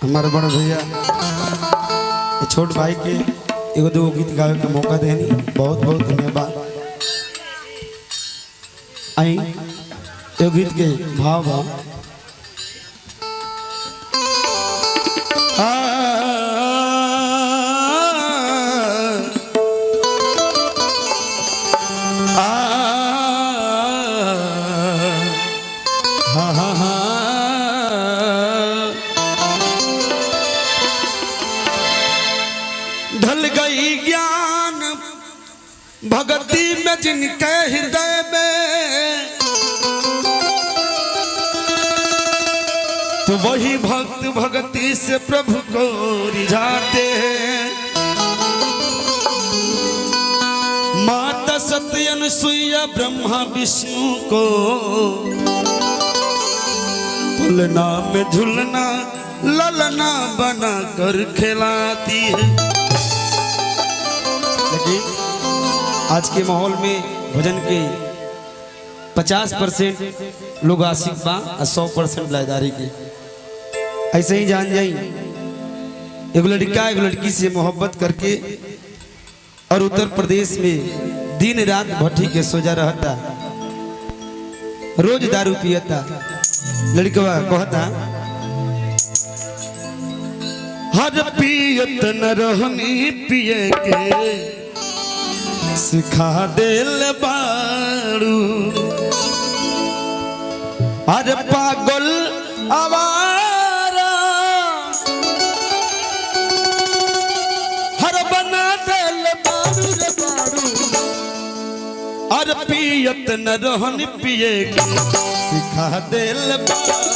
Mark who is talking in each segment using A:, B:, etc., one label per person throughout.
A: हमारे बड़े भैया छोट भाई के एगो दो गीत गावे का मौका देनी, बहुत बहुत धन्यवाद। आई एगो गीत के भाव भाव ढल गई ज्ञान भगति में जिनके हृदय में, तो वही भक्त भक्ति से प्रभु को रिझाते हैं। माता सत्य अनुसुईया ब्रह्मा विष्णु को तुलना में झुलना ललना बना कर खिलाती है। लेकिन आज के माहौल में भजन के 50% लोग आशिक बा और 100% लाइदारी के। ऐसे ही जान जाई एक लड़का एक लड़की से मोहब्बत करके और उत्तर प्रदेश में दिन रात भट्टी के सोजा रहता, रोज दारू पियता। लड़का कहता हर पियत न रहनी पिए के सिखा देल बारू। अरे पागल आवारा हर बना देल बारू रे बारू। अरे पियत न रहनी पिए के सिखा देल बारू।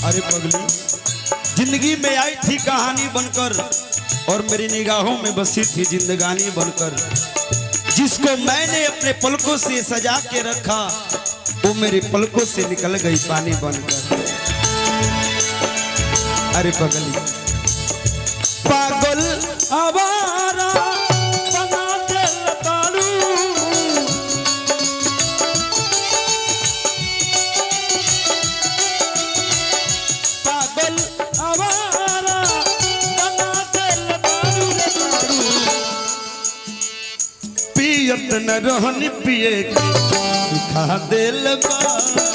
A: अरे पगली जिंदगी में आई थी कहानी बनकर और मेरी निगाहों में बसी थी जिंदगानी बनकर। जिसको मैंने अपने पलकों से सजा के रखा वो मेरे पलकों से निकल गई पानी बनकर। अरे पगली पागल आवारा बना देल बारू। आवारा बना देल बारू रे बारू। पियत न रहनी पिए के सिखा देल बारू।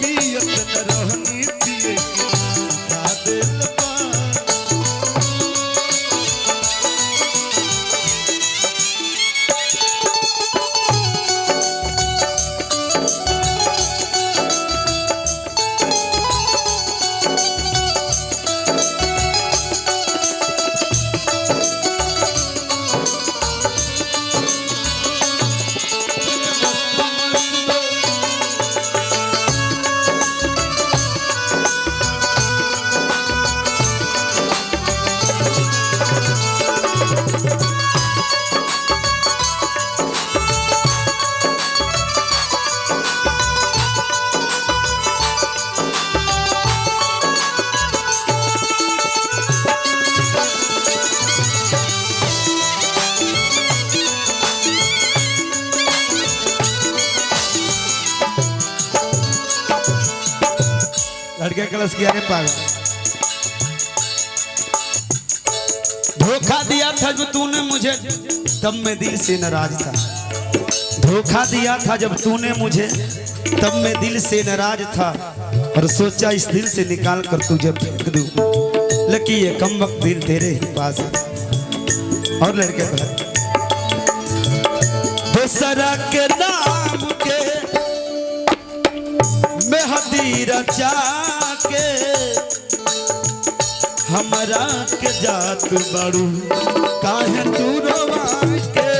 A: पियत न रहनी पिए के सिखा देल बारू। लड़के कलश किया रे पागल। धोखा दिया था जब तूने मुझे तब मैं दिल से नाराज था। धोखा दिया था जब तूने मुझे तब मैं दिल से नाराज था। और सोचा इस दिल से निकाल कर तुझे फेंक दूं, लेकिन ये कम वक्त दिल तेरे ही पास है। और लड़के दूसरा के नाम के मेहंदी रचा के हमरा के जात बड़ू काहे तू रोवा के।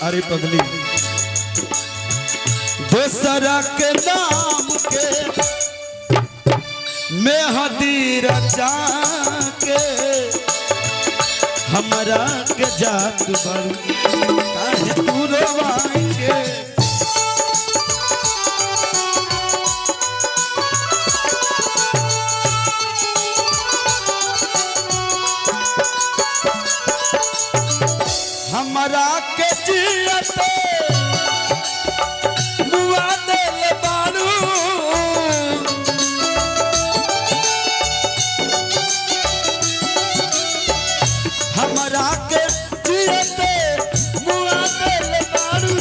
A: अरे पगली दूसरा के नाम के मेहदी रचा के हमरा के जात बड़ू काहे तू रोवाएंगे। हमरा के जियते मुआ दिल बारू हमरा के जियते मुआ दिल बारू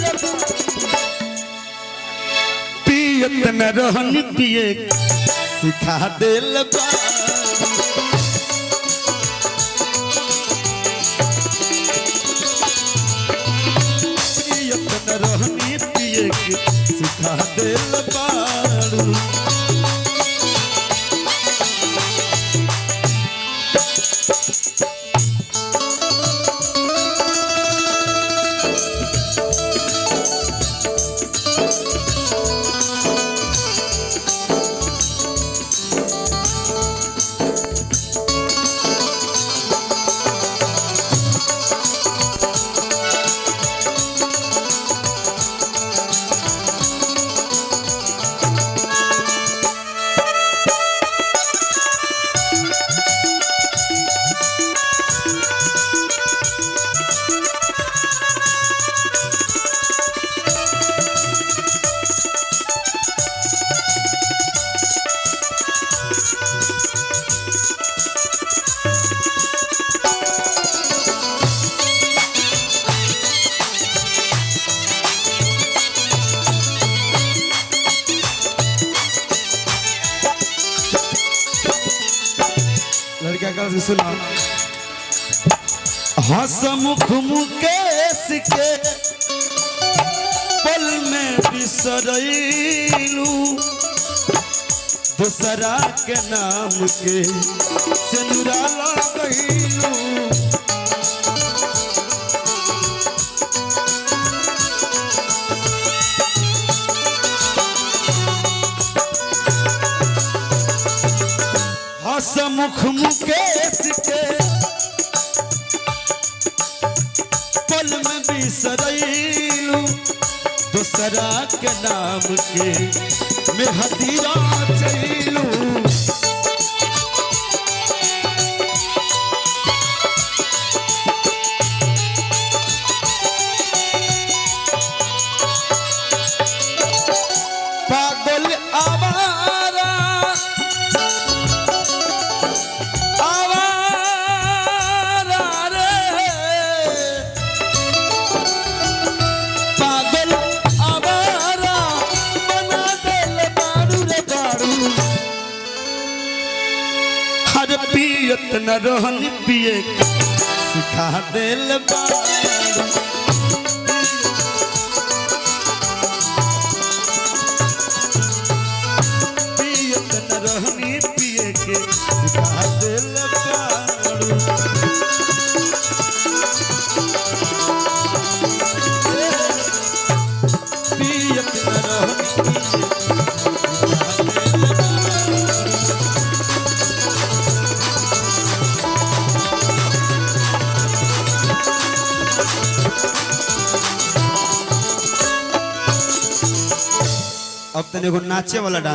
A: पियत न रहन पिए सिखा दिल बारू रहनी पिए के सिखा दिल बारू। लड़का का सुना हसमुख मुकेश के पल में बिसरैलू दूसरा के नाम के सिंदूरा लगैलू। हसमुख मुकेश के पल में बिसरैलू दूसरा के नाम के मेहदी रचैलू। पागल आवारा पियत न रहन पिए सिखा दिल बारू। पियत न रहनी पिए के सिखा दिल बारू। पियत न रहनी अब तने को नाचे वाला